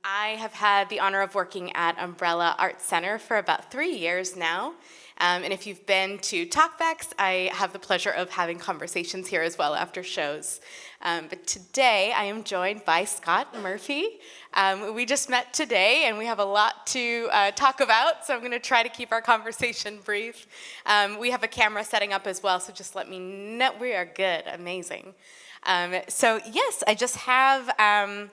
I have had the honor of working at Umbrella Art Center for about 3 years now. And if you've been to Talkbacks, I have the pleasure of having conversations here as well after shows. But today I am joined by Scott Murphy. We just met today and we have a lot to talk about, so I'm going to try to keep our conversation brief. We have a camera setting up as well, so just let me know. We are good, amazing. So yes, I just have...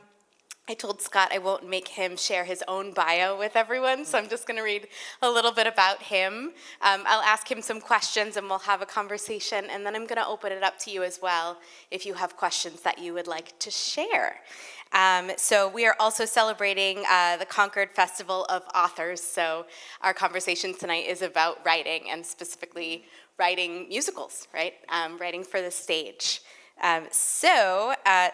I told Scott I won't make him share his own bio with everyone, so I'm just going to read a little bit about him. I'll ask him some questions and we'll have a conversation, and then I'm going to open it up to you as well if you have questions that you would like to share. So we are also celebrating the Concord Festival of Authors, so our conversation tonight is about writing, and specifically writing musicals, right? Writing for the stage.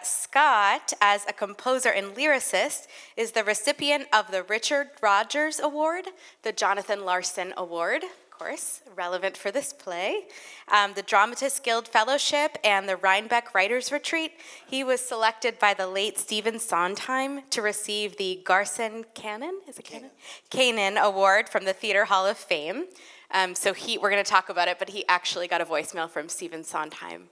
Scott, as a composer and lyricist, is the recipient of the Richard Rogers Award, the Jonathan Larson Award, of course, relevant for this play, the Dramatists Guild Fellowship, and the Rhinebeck Writers Retreat. He was selected by the late Stephen Sondheim to receive the Garson Cannon? Is it Cannon? Cannon Award from the Theater Hall of Fame. We're going to talk about it, but he actually got a voicemail from Stephen Sondheim.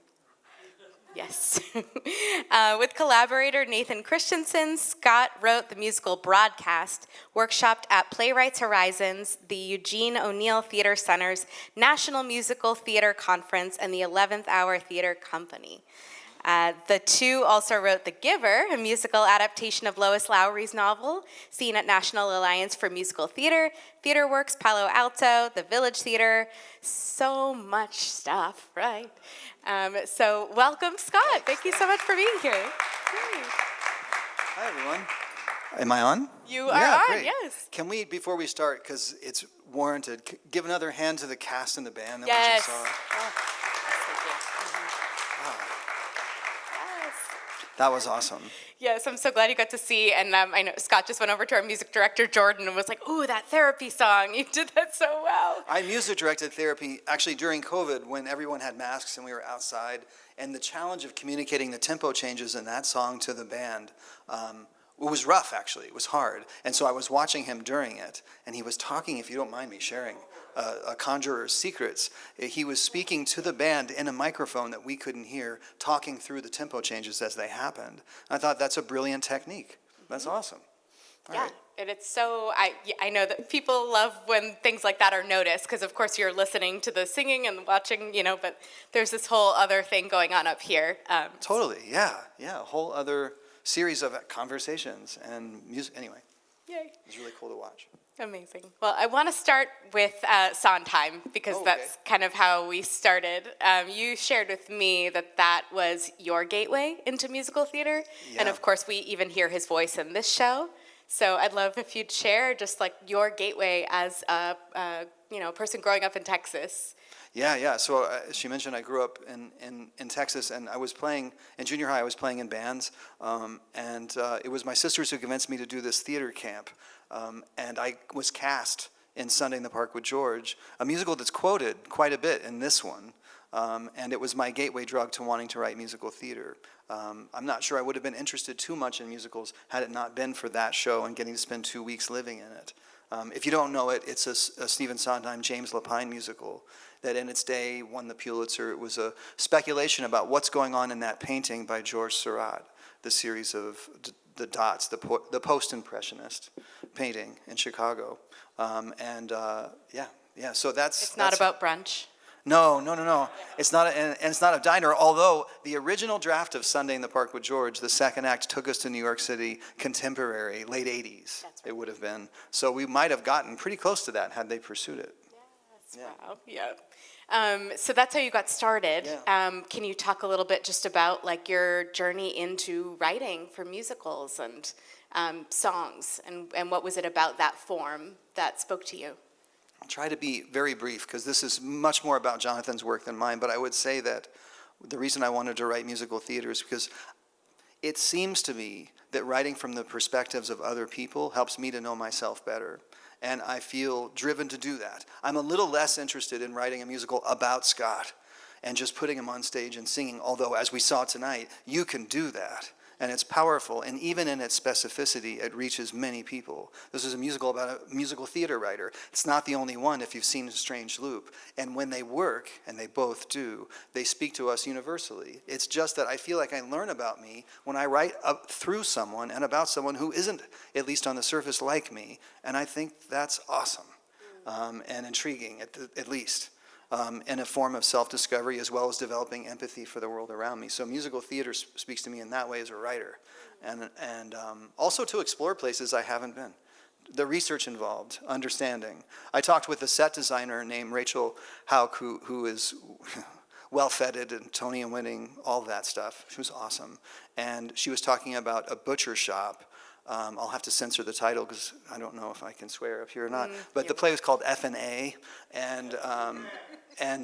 Yes. With collaborator Nathan Christensen, Scott wrote the musical Broadcast, workshopped at Playwrights Horizons, the Eugene O'Neill Theater Center's National Musical Theater Conference, and the 11th Hour Theater Company. The two also wrote The Giver, a musical adaptation of Lois Lowry's novel, seen at National Alliance for Musical Theater, TheaterWorks Palo Alto, the Village Theater, so much stuff, right? So welcome, Scott. Thank you so much for being here. Yay. Hi, everyone. Am I on? You are on, great. Yes. Can we, before we start, because it's warranted, give another hand to the cast and the band that we Yes. just saw? Oh, thank you. Wow. Yes. That was awesome. Yes, I'm so glad you got to see, and I know Scott just went over to our music director, Jordan, and was like, "Ooh, that therapy song, you did that so well." I music directed therapy actually during COVID when everyone had masks and we were outside, and the challenge of communicating the tempo changes in that song to the band, it was rough actually, it was hard. And so I was watching him during it, and he was talking, if you don't mind me sharing, a conjurer's secrets. He was speaking to the band in a microphone that we couldn't hear, talking through the tempo changes as they happened. I thought that's a brilliant technique. That's awesome. All Yeah, right. and it's so, I know that people love when things like that are noticed, because of course you're listening to the singing and watching, but there's this whole other thing going on up here. Totally, yeah, a whole other series of conversations and music. Anyway, Yay. it was really cool to watch. Amazing. Well, I want to start with Sondheim, because that's kind of how we started. You shared with me that was your gateway into musical theater, and of course we even hear his voice in this show. So I'd love if you'd share just like your gateway as a person growing up in Texas. Yeah. So as she mentioned, I grew up in Texas, and I was playing in junior high. I was playing in bands, and it was my sisters who convinced me to do this theater camp. And I was cast in Sunday in the Park with George, a musical that's quoted quite a bit in this one. And it was my gateway drug to wanting to write musical theater. I'm not sure I would have been interested too much in musicals had it not been for that show and getting to spend 2 weeks living in it. If you don't know it, it's a Stephen Sondheim, James Lapine musical that in its day won the Pulitzer. It was a speculation about what's going on in that painting by Georges Seurat, the series of the dots, the post-impressionist painting in Chicago. So It's not about brunch. No. It's not, and it's not a diner. Although the original draft of Sunday in the Park with George, the second act took us to New York City, contemporary, late '80s. That's right. It would have been. So we might have gotten pretty close to that had they pursued it. Yes. Wow. Yeah. So that's how you got started. Yeah. Can you talk a little bit just about like your journey into writing for musicals and songs, and what was it about that form that spoke to you? I'll try to be very brief because this is much more about Jonathan's work than mine, but I would say that the reason I wanted to write musical theater is because it seems to me that writing from the perspectives of other people helps me to know myself better, and I feel driven to do that. I'm a little less interested in writing a musical about Scott and just putting him on stage and singing, although as we saw tonight, you can do that. and it's powerful, and even in its specificity, it reaches many people. This is a musical about a musical theater writer. It's not the only one if you've seen A Strange Loop. And when they work, and they both do, they speak to us universally. It's just that I feel like I learn about me when I write up through someone and about someone who isn't, at least on the surface, like me. And I think that's awesome and intriguing, at least. In a form of self-discovery as well as developing empathy for the world around me. So musical theater speaks to me in that way as a writer. And also to explore places I haven't been. The research involved, understanding. I talked with a set designer named Rachel Hauk, who is well-feted and Tony and winning, all that stuff. She was awesome. And she was talking about a butcher shop. I'll have to censor the title because I don't know if I can swear up here or not. But the play was called F&A, and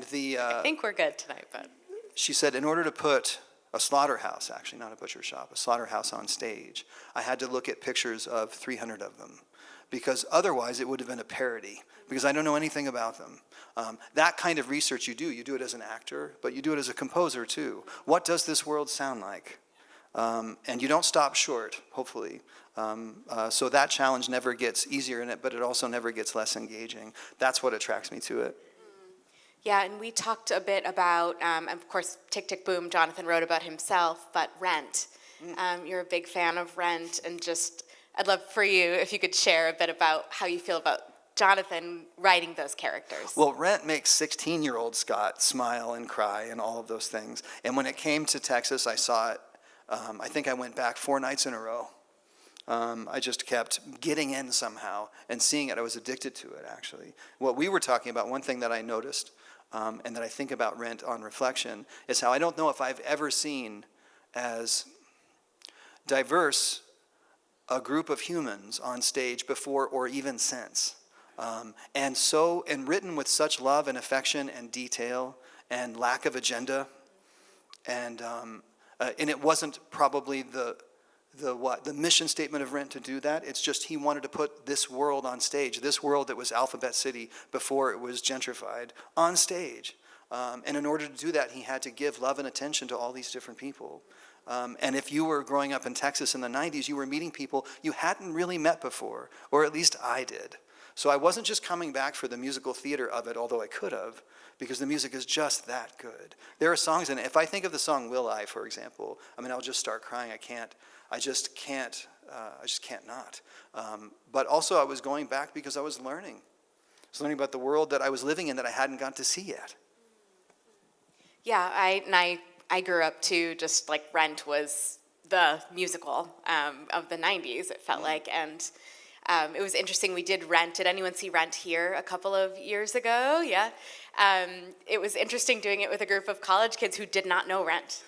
the I think we're good tonight, but she said in order to put a slaughterhouse, actually not a butcher shop, a slaughterhouse on stage, I had to look at pictures of 300 of them, because otherwise it would have been a parody, because I don't know anything about them. That kind of research you do it as an actor, but you do it as a composer too. What does this world sound like? And you don't stop short, hopefully. So that challenge never gets easier in it, but it also never gets less engaging. That's what attracts me to it. yeah, and we talked a bit about, of course, Tick, Tick, Boom, Jonathan wrote about himself, but Rent. You're a big fan of Rent, and just, I'd love for you, if you could share a bit about how you feel about Jonathan writing those characters. Well, Rent makes 16-year-old Scott smile and cry and all of those things. And when it came to Texas, I saw it. I think I went back 4 nights in a row. I just kept getting in somehow and seeing it. I was addicted to it, actually. What we were talking about, one thing that I noticed and that I think about Rent on reflection is how I don't know if I've ever seen as diverse a group of humans on stage before or even since. And written with such love and affection and detail and lack of agenda. And it wasn't probably the mission statement of Rent to do that. It's just he wanted to put this world on stage, this world that was Alphabet City before it was gentrified, on stage. And in order to do that, he had to give love and attention to all these different people. And if you were growing up in Texas in the 90s, you were meeting people you hadn't really met before, or at least I did. So I wasn't just coming back for the musical theater of it, although I could have, because the music is just that good. There are songs in it. If I think of the song Will I, for example, I'll just start crying. I just can't not. But also I was going back because I was learning. I was learning about the world that I was living in that I hadn't got to see yet. Yeah, I grew up too, just like Rent was the musical of the 90s, it felt like. And it was interesting, we did Rent. Did anyone see Rent here a couple of years ago? Yeah. It was interesting doing it with a group of college kids who did not know Rent.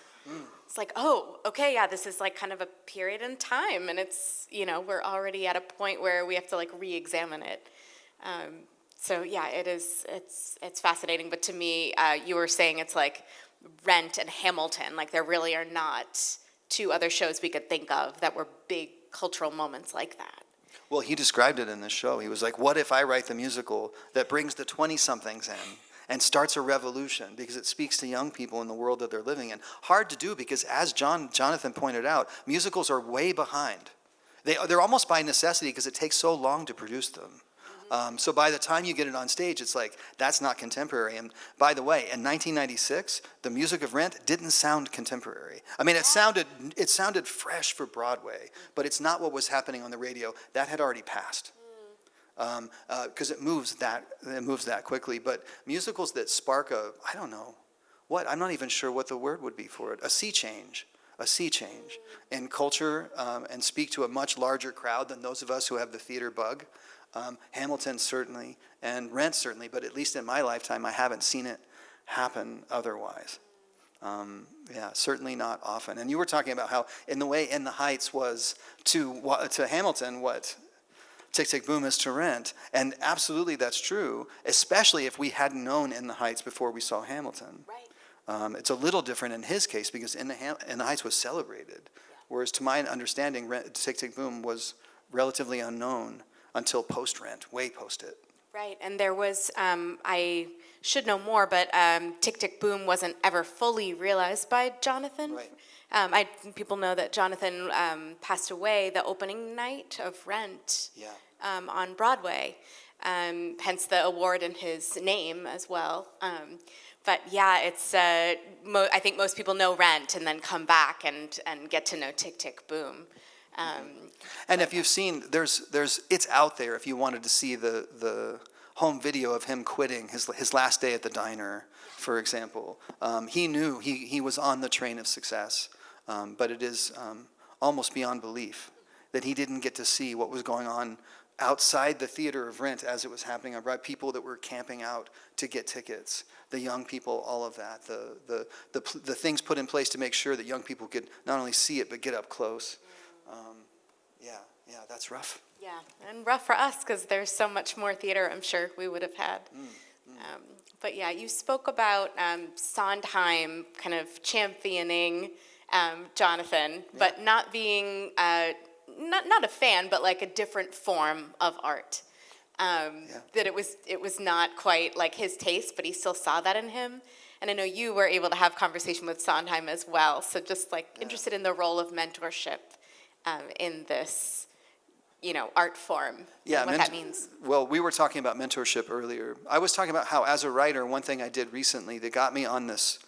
It's like, oh, okay, yeah, this is like kind of a period in time, and it's, we're already at a point where we have to like re-examine it. So yeah, it's fascinating. But to me, you were saying it's like Rent and Hamilton, like there really are not 2 other shows we could think of that were big cultural moments like that. Well, he described it in this show. He was like, what if I write the musical that brings the 20-somethings in and starts a revolution, because it speaks to young people in the world that they're living in. Hard to do because, as Jonathan pointed out, musicals are way behind. They're almost by necessity because it takes so long to produce them. So by the time you get it on stage, it's like, that's not contemporary. And by the way, in 1996, the music of Rent didn't sound contemporary. It sounded fresh for Broadway, but it's not what was happening on the radio. That had already passed. Because it moves that quickly. But musicals that spark I'm not even sure what the word would be for it, a sea change in culture, and speak to a much larger crowd than those of us who have the theater bug. Hamilton certainly, and Rent certainly, but at least in my lifetime, I haven't seen it happen otherwise. Certainly not often. And you were talking about how, in the way In the Heights was to Hamilton what Tick, Tick, Boom is to Rent. And absolutely that's true, especially if we hadn't known In the Heights before we saw Hamilton. Right. It's a little different in his case because In the Heights was celebrated, whereas to my understanding, Tick, Tick, Boom was relatively unknown until post-Rent, way post it. Right, and there was, I should know more, but Tick, Tick, Boom wasn't ever fully realized by Jonathan. Right. People know that Jonathan passed away the opening night of Rent Yeah. on Broadway, hence the award in his name as well. But yeah, it's, I think most people know Rent and then come back and get to know Tick, Tick, Boom. And if you've seen, it's out there if you wanted to see the home video of him quitting his last day at the diner, for example. He knew he was on the train of success, but it is almost beyond belief that he didn't get to see what was going on outside the theater of Rent as it was happening on Broadway. People that were camping out to get tickets, the young people, all of that, the things put in place to make sure that young people could not only see it but get up close. Yeah, that's rough. Yeah, and rough for us because there's so much more theater I'm sure we would have had. But yeah, you spoke about Sondheim kind of championing Jonathan, but not being, not a fan, but like a different form of art. That it was not quite like his taste, but he still saw that in him. And I know you were able to have conversation with Sondheim as well, so just like interested in the role of mentorship in this, art form, and what that means. Well, we were talking about mentorship earlier. I was talking about how, as a writer, one thing I did recently that got me on this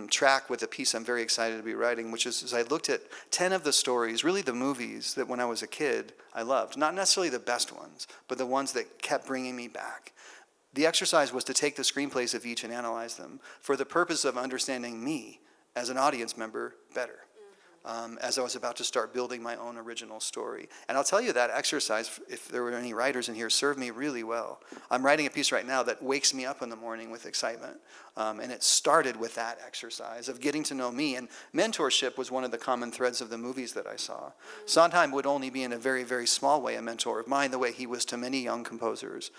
track with a piece I'm very excited to be writing, which is I looked at 10 of the stories, really the movies that when I was a kid I loved. Not necessarily the best ones, but the ones that kept bringing me back. The exercise was to take the screenplays of each and analyze them for the purpose of understanding me as an audience member better. As I was about to start building my own original story. And I'll tell you that exercise, if there were any writers in here, served me really well. I'm writing a piece right now that wakes me up in the morning with excitement. And it started with that exercise of getting to know me. And mentorship was one of the common threads of the movies that I saw. Sondheim would only be in a very, very small way a mentor of mine, the way he was to many young composers.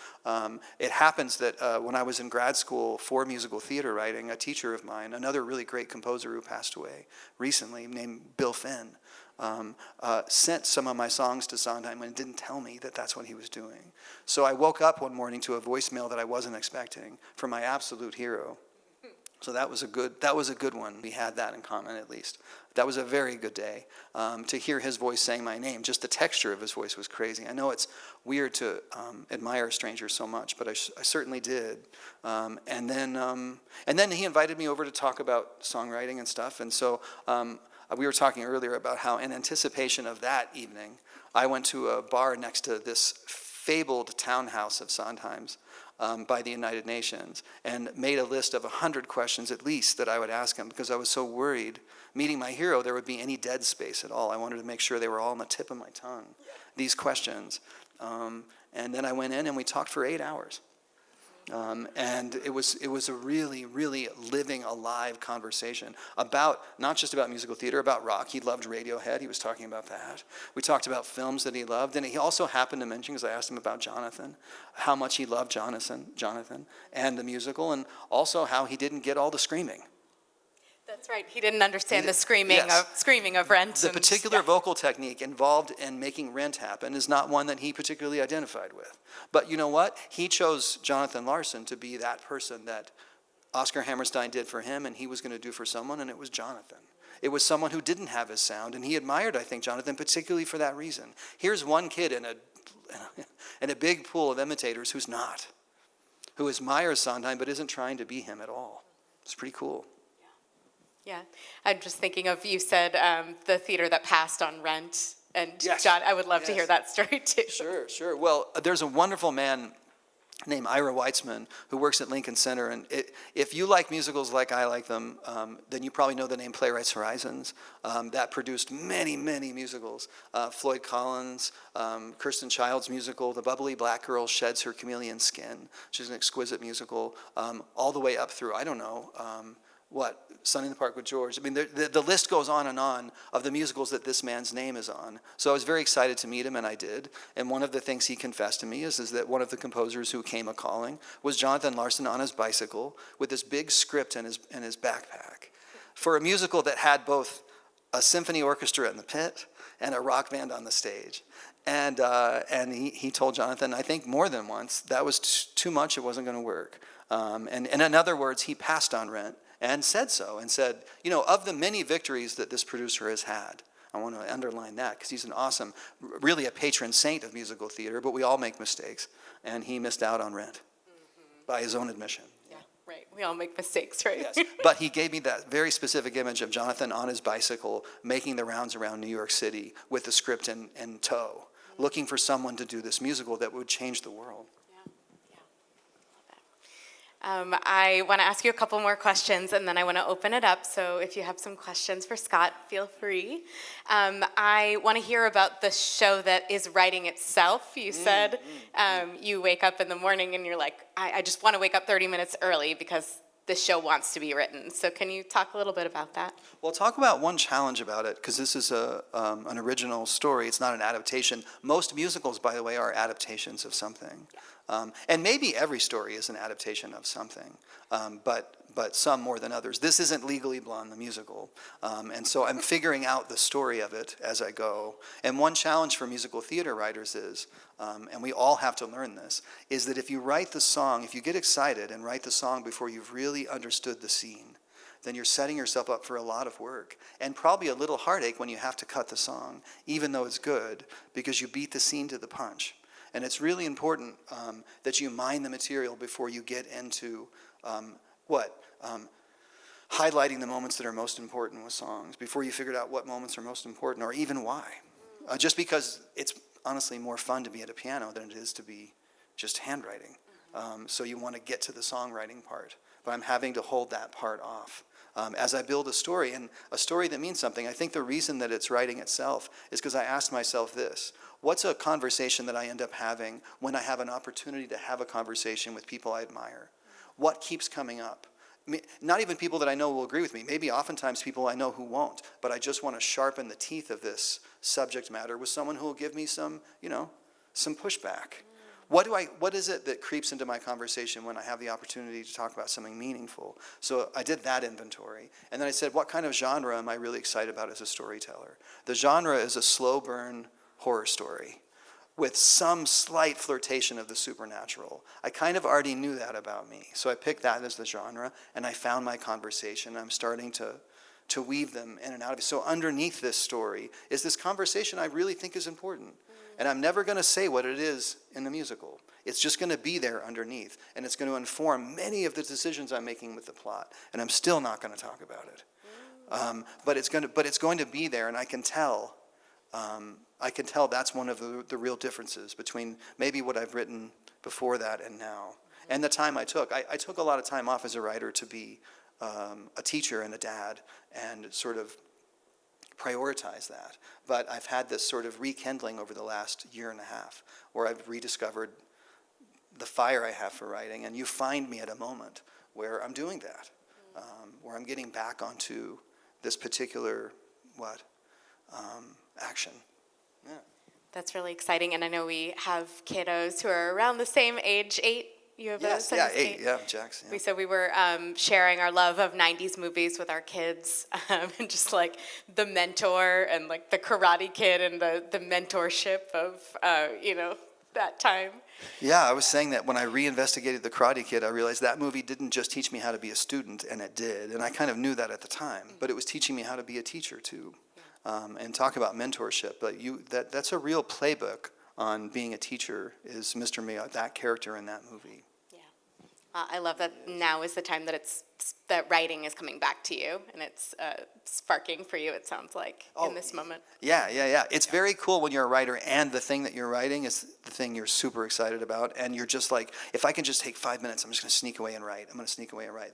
It happens that when I was in grad school for musical theater writing, a teacher of mine, another really great composer who passed away recently, named Bill Finn, sent some of my songs to Sondheim and didn't tell me that that's what he was doing. So I woke up one morning to a voicemail that I wasn't expecting from my absolute hero. So that was a good one. We had that in common, at least. That was a very good day. To hear his voice saying my name, just the texture of his voice was crazy. I know it's weird to admire strangers so much, but I certainly did. And then he invited me over to talk about songwriting and stuff. And so we were talking earlier about how, in anticipation of that evening, I went to a bar next to this fabled townhouse of Sondheim's. By the United Nations, and made a list of 100 questions at least that I would ask him, because I was so worried meeting my hero there would be any dead space at all. I wanted to make sure they were all on the tip of my tongue, these questions. And then I went in and we talked for 8 hours. And it was a really, really living, alive conversation about, not just about musical theater, about rock. He loved Radiohead. He was talking about that. We talked about films that he loved. And he also happened to mention, because I asked him about Jonathan, how much he loved Jonathan and the musical, and also how he didn't get all the screaming. That's right. He didn't understand the screaming of Rent. The particular vocal technique involved in making Rent happen is not one that he particularly identified with. But you know what? He chose Jonathan Larson to be that person that Oscar Hammerstein did for him and he was going to do for someone, and it was Jonathan. It was someone who didn't have his sound, and he admired, I think, Jonathan particularly for that reason. Here's one kid in a big pool of imitators who admires Sondheim but isn't trying to be him at all. It's pretty cool. Yeah, I'm just thinking of, you said the theater that passed on Rent, and yes. John, I would love to hear that story too. Sure. Well, there's a wonderful man named Ira Weitzman who works at Lincoln Center, and if you like musicals like I like them, then you probably know the name Playwrights Horizons. That produced many, many musicals. Floyd Collins, Kirsten Child's musical, The Bubbly Black Girl Sheds Her Chameleon Skin, which is an exquisite musical, all the way up through, I don't know, Sunny in the Park with George. I mean, the list goes on and on of the musicals that this man's name is on. So I was very excited to meet him, and I did. And one of the things he confessed to me is that one of the composers who came a-calling was Jonathan Larson on his bicycle with this big script in his backpack for a musical that had both a symphony orchestra in the pit and a rock band on the stage. And he told Jonathan, I think more than once, that was too much, it wasn't going to work. And in other words, he passed on Rent and said so, and said, you know, of the many victories that this producer has had, I want to underline that because he's an awesome, really a patron saint of musical theater, but we all make mistakes. And he missed out on Rent by his own admission. Yeah, right. We all make mistakes, right? Yes, but he gave me that very specific image of Jonathan on his bicycle making the rounds around New York City with the script in tow, looking for someone to do this musical that would change the world. I want to ask you a couple more questions, and then I want to open it up. So if you have some questions for Scott, feel free. I want to hear about the show that is writing itself. You said you wake up in the morning and you're like, I just want to wake up 30 minutes early because this show wants to be written. So can you talk a little bit about that? Well, talk about one challenge about it, because this is an original story. It's not an adaptation. Most musicals, by the way, are adaptations of something. And maybe every story is an adaptation of something, but some more than others. This isn't Legally Blonde, the musical. And so I'm figuring out the story of it as I go. And one challenge for musical theater writers is, and we all have to learn this, is that if you write the song, if you get excited and write the song before you've really understood the scene, then you're setting yourself up for a lot of work and probably a little heartache when you have to cut the song, even though it's good, because you beat the scene to the punch. And it's really important that you mine the material before you get into highlighting the moments that are most important with songs, before you figured out what moments are most important or even why. Just because it's honestly more fun to be at a piano than it is to be just handwriting. So you want to get to the songwriting part. But I'm having to hold that part off. As I build a story, and a story that means something. I think the reason that it's writing itself is because I asked myself this: what's a conversation that I end up having when I have an opportunity to have a conversation with people I admire? What keeps coming up? Not even people that I know will agree with me. Maybe oftentimes people I know who won't, but I just want to sharpen the teeth of this subject matter with someone who will give me some pushback. What is it that creeps into my conversation when I have the opportunity to talk about something meaningful? So I did that inventory. And then I said, what kind of genre am I really excited about as a storyteller? The genre is a slow burn horror story with some slight flirtation of the supernatural. I kind of already knew that about me. So I picked that as the genre, and I found my conversation. I'm starting to weave them in and out of it. So underneath this story is this conversation I really think is important. And I'm never going to say what it is in the musical. It's just going to be there underneath, and it's going to inform many of the decisions I'm making with the plot. And I'm still not going to talk about it. But it's going to be there, and I can tell. That's one of the real differences between maybe what I've written before that and now, and the time I took. I took a lot of time off as a writer to be a teacher and a dad, and sort of prioritize that. But I've had this sort of rekindling over the last year and a half, where I've rediscovered the fire I have for writing, and you find me at a moment where I'm doing that, where I'm getting back onto this particular action. Yeah. That's really exciting, and I know we have kiddos who are around the same age, 8. You have Yes, a 8, Jax. Yeah. So we were sharing our love of 90s movies with our kids, and just like The Mentor and like The Karate Kid and the mentorship of, that time. Yeah, I was saying that when I reinvestigated The Karate Kid, I realized that movie didn't just teach me how to be a student, and it did, and I kind of knew that at the time, but it was teaching me how to be a teacher too. And talk about mentorship, but that's a real playbook on being a teacher, is Mr. Miyagi, that character in that movie. Yeah, I love that now is the time that writing is coming back to you, and it's sparking for you, it sounds like, in this moment. Yeah. It's very cool when you're a writer and the thing that you're writing is the thing you're super excited about, and you're just like, if I can just take 5 minutes, I'm just going to sneak away and write.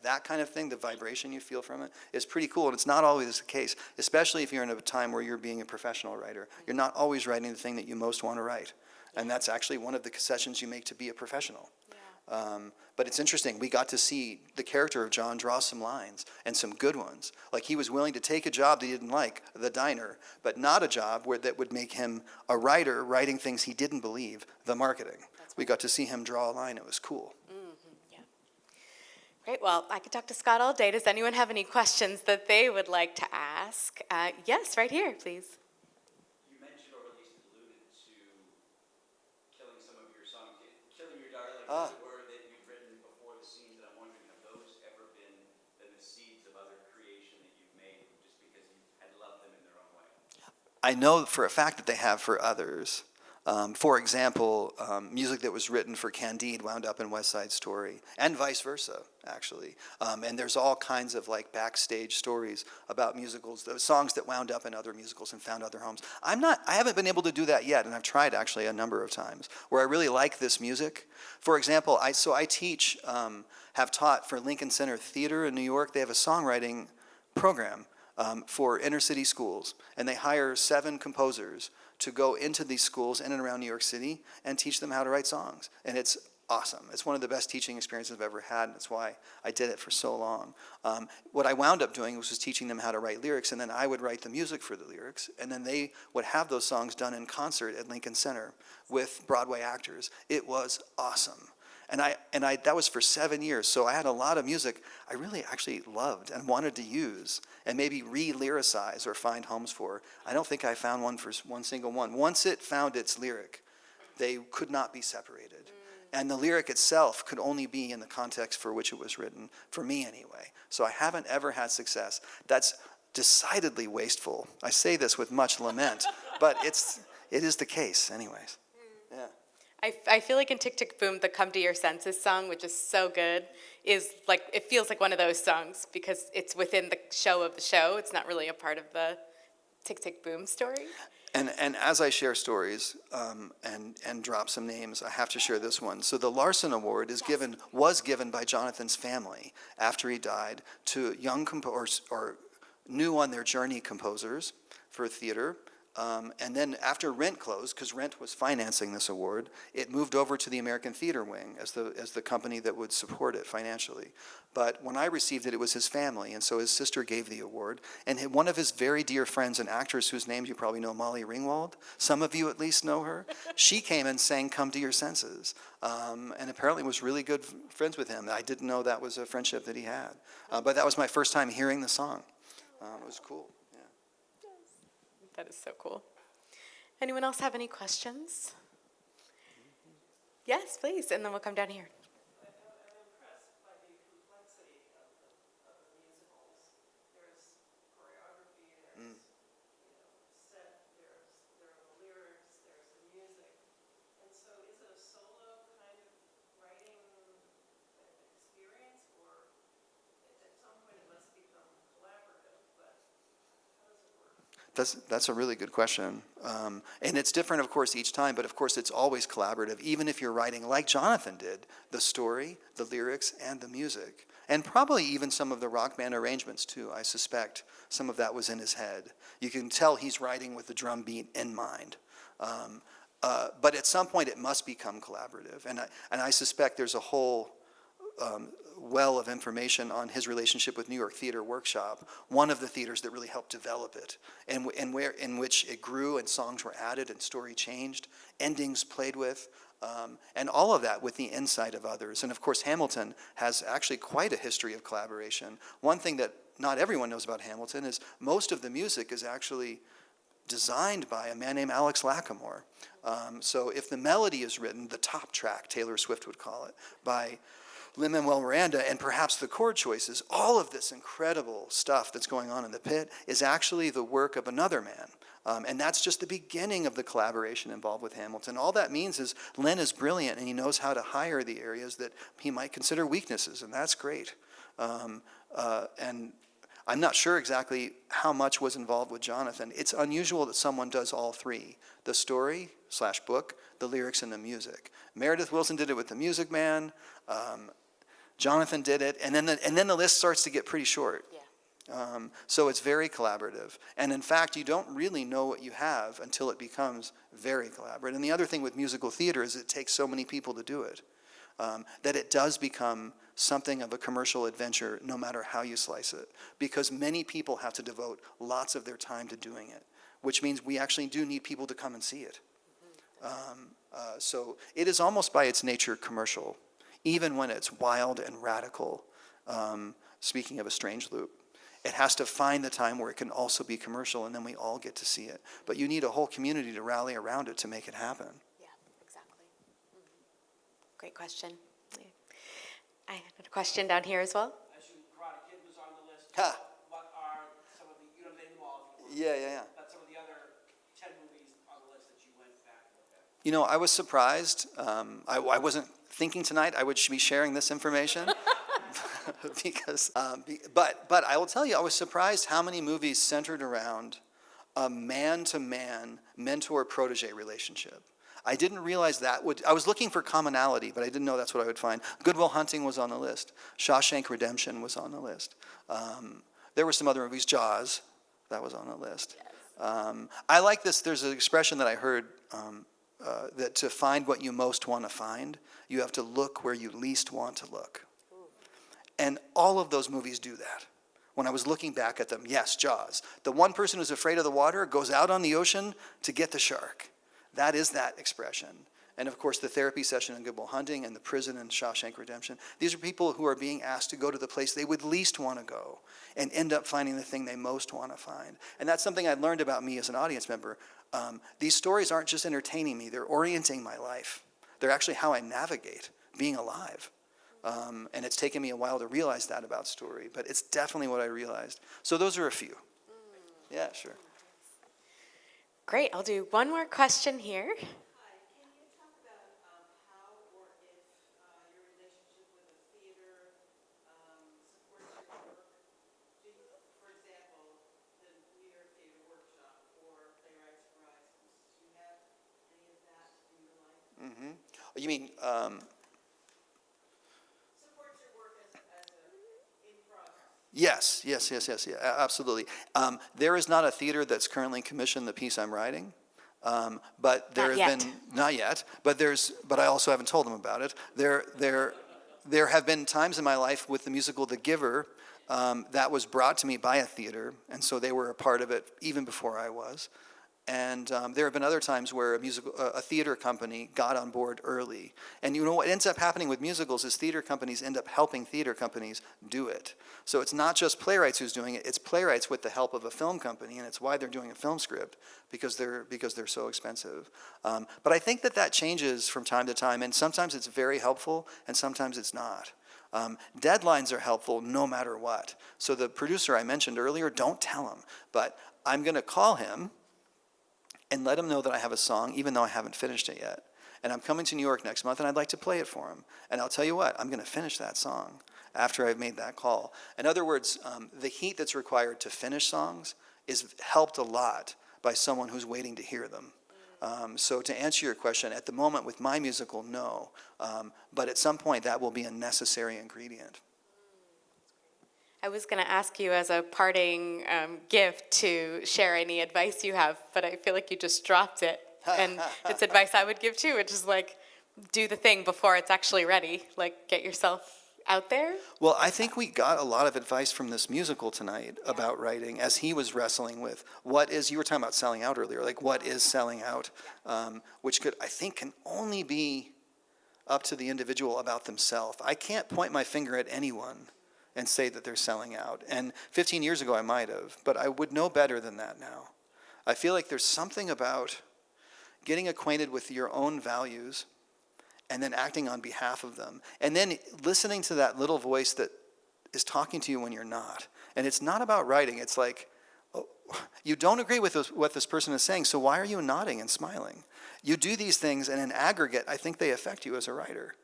That kind of thing, the vibration you feel from it is pretty cool, and it's not always the case, especially if you're in a time where you're being a professional writer. You're not always writing the thing that you most want to write, and that's actually one of the concessions you make to be a professional. But it's interesting, we got to see the character of John draw some lines, and some good ones. Like, he was willing to take a job that he didn't like, the diner, but not a job that would make him a writer writing things he didn't believe, the marketing. We got to see him draw a line. It was cool. Yeah. Great. Well, I could talk to Scott all day. Does anyone have any questions that they would like to ask? Yes, right here, please. You I know for a fact that they have for others. For example, music that was written for Candide wound up in West Side Story, and vice versa, actually. And there's all kinds of like backstage stories about musicals, those songs that wound up in other musicals and found other homes. I haven't been able to do that yet, and I've tried actually a number of times, where I really like this music. For example, I teach, have taught for Lincoln Center Theater in New York. They have a songwriting program for inner city schools, and they hire 7 composers to go into these schools in and around New York City and teach them how to write songs. And it's awesome. It's one of the best teaching experiences I've ever had, and that's why I did it for so long. What I wound up doing was teaching them how to write lyrics, and then I would write the music for the lyrics, and then they would have those songs done in concert at Lincoln Center with Broadway actors. It was awesome. And that was for 7 years, so I had a lot of music I really actually loved and wanted to use and maybe re-lyricize or find homes for. I don't think I found one for one single one. Once it found its lyric, they could not be separated. And the lyric itself could only be in the context for which it was written, for me anyway. So I haven't ever had success. That's decidedly wasteful. I say this with much lament, but it is the case anyways. Yeah. I feel like in Tick Tick Boom, the Come to Your Senses song, which is so good, is like, it feels like one of those songs because it's within the show of the show. It's not really a part of the Tick Tick Boom story. And as I share stories and drop some names, I have to share this one. So the Larson Award was given by Jonathan's family after he died to young composers or new on their journey composers for theater. And then after Rent closed, because Rent was financing this award, it moved over to the American Theater Wing as the company that would support it financially. But when I received it, it was his family, and so his sister gave the award. And one of his very dear friends, an actress whose name you probably know, Molly Ringwald, some of you at least know her, she came and sang Come to Your Senses, and apparently was really good friends with him. I didn't know that was a friendship that he had. But that was my first time hearing the song. It was cool. That is so cool. Anyone else have any questions? Yes, please, and then we'll come down here. I'm impressed by the complexity of the musicals. There's choreography, there's set, there are the lyrics, there's the music. And so is it a solo kind of writing experience, or at some point it must become collaborative, but how does it work? That's a really good question. And it's different, of course, each time, but of course it's always collaborative, even if you're writing, like Jonathan did, the story, the lyrics, and the music. And probably even some of the rock band arrangements, too. I suspect some of that was in his head. You can tell he's writing with the drum beat in mind. But at some point it must become collaborative. And I suspect there's a whole well of information on his relationship with New York Theater Workshop, one of the theaters that really helped develop it, and in which it grew and songs were added and story changed, endings played with, and all of that with the insight of others. And of course, Hamilton has actually quite a history of collaboration. One thing that not everyone knows about Hamilton is most of the music is actually designed by a man named Alex Lacamoire. So if the melody is written, the top track, Taylor Swift would call it, by Lin-Manuel Miranda, and perhaps the chord choices, all of this incredible stuff that's going on in the pit is actually the work of another man. And that's just the beginning of the collaboration involved with Hamilton. All that means is Lin is brilliant, and he knows how to hire the areas that he might consider weaknesses, and that's great. And I'm not sure exactly how much was involved with Jonathan. It's unusual that someone does all three, the story/book, the lyrics, and the music. Meredith Willson did it with The Music Man. Jonathan did it, and then the list starts to get pretty short. Yeah. So it's very collaborative. And in fact, you don't really know what you have until it becomes very collaborative. And the other thing with musical theater is it takes so many people to do it, that it does become something of a commercial adventure no matter how you slice it, because many people have to devote lots of their time to doing it, which means we actually do need people to come and see it. So it is almost by its nature commercial, even when it's wild and radical. Speaking of a strange loop, it has to find the time where it can also be commercial, and then we all get to see it. But you need a whole community to rally around it to make it happen. Yeah, exactly. Great question. Yeah. I had a question down here as well. I assume Karate Kid was on the list. Ha. What are some of the, you don't name them all if you want. Yeah. But some of the other You know, I was surprised. I wasn't thinking tonight I would be sharing this information. Because, but I will tell you, I was surprised how many movies centered around a man-to-man mentor-protege relationship. I didn't realize I was looking for commonality, but I didn't know that's what I would find. Good Will Hunting was on the list. Shawshank Redemption was on the list. There were some other movies, Jaws, that was on the list. I like this, there's an expression that I heard, that to find what you most want to find, you have to look where you least want to look. And all of those movies do that. When I was looking back at them, yes, Jaws. The one person who's afraid of the water goes out on the ocean to get the shark. That is that expression. And of course, the therapy session in Good Will Hunting and the prison in Shawshank Redemption. These are people who are being asked to go to the place they would least want to go and end up finding the thing they most want to find. And that's something I learned about me as an audience member. These stories aren't just entertaining me, they're orienting my life. They're actually how I navigate being alive. And it's taken me a while to realize that about story, but it's definitely what I realized. So those are a few. Yeah, sure. Great, I'll do one more question here. Hi, can you talk about how or if your relationship with a theater supports your work? For example, the New York Theater Workshop or Playwrights Horizons. Do you have any of that in your life? You mean, Supports your work as in progress. yes, absolutely. There is not a theater that's currently commissioned the piece I'm writing, but there Not have yet. been not yet. But I also haven't told them about it. There have been times in my life with the musical The Giver that was brought to me by a theater, and so they were a part of it even before I was. And there have been other times where a theater company got on board early. And you know what ends up happening with musicals is theater companies end up helping theater companies do it. So it's not just playwrights who's doing it, it's playwrights with the help of a film company, and it's why they're doing a film script, because they're so expensive. But I think that changes from time to time, and sometimes it's very helpful, and sometimes it's not. Deadlines are helpful no matter what. So the producer I mentioned earlier, don't tell him, but I'm going to call him and let him know that I have a song, even though I haven't finished it yet. And I'm coming to New York next month, and I'd like to play it for him. And I'll tell you what, I'm going to finish that song after I've made that call. In other words, the heat that's required to finish songs is helped a lot by someone who's waiting to hear them. So to answer your question, at the moment with my musical, no. But at some point, that will be a necessary ingredient. I was going to ask you as a parting gift to share any advice you have, but I feel like you just dropped it. And it's advice I would give too, which is like, do the thing before it's actually ready. Like, get yourself out there. Well, I think we got a lot of advice from this musical tonight about writing, as he was wrestling with you were talking about selling out earlier, like what is selling out, which I think can only be up to the individual about themselves. I can't point my finger at anyone and say that they're selling out. And 15 years ago I might have, but I would know better than that now. I feel like there's something about getting acquainted with your own values and then acting on behalf of them. And then listening to that little voice that is talking to you when you're not. And it's not about writing. It's like, oh, you don't agree with what this person is saying, so why are you nodding and smiling? You do these things, and in aggregate, I think they affect you as a writer.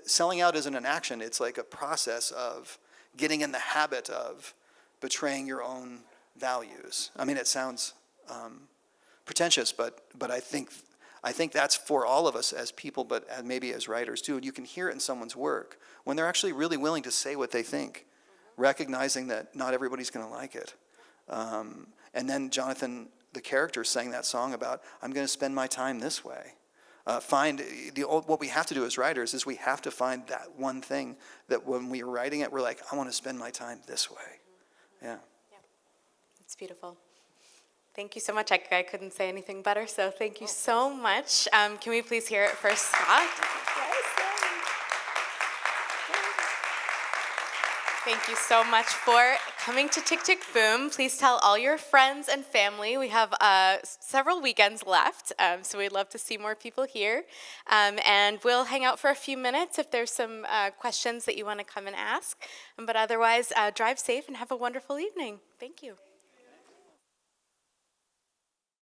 Selling out isn't an action. It's like a process of getting in the habit of betraying your own values. I mean, it sounds pretentious, but I think that's for all of us as people, but maybe as writers too. And you can hear it in someone's work when they're actually really willing to say what they think, recognizing that not everybody's going to like it. And then Jonathan, the character, sang that song about, I'm going to spend my time this way. What we have to do as writers is we have to find that one thing that when we're writing it, we're like, I want to spend my time this way. Yeah. It's beautiful. Thank you so much. I couldn't say anything better, so thank you so much. Can we please hear it for Scott? Thank you so much for coming to Tick Tick Boom. Please tell all your friends and family. We have several weekends left, so we'd love to see more people here. And we'll hang out for a few minutes if there's some questions that you want to come and ask. But otherwise, drive safe and have a wonderful evening. Thank you.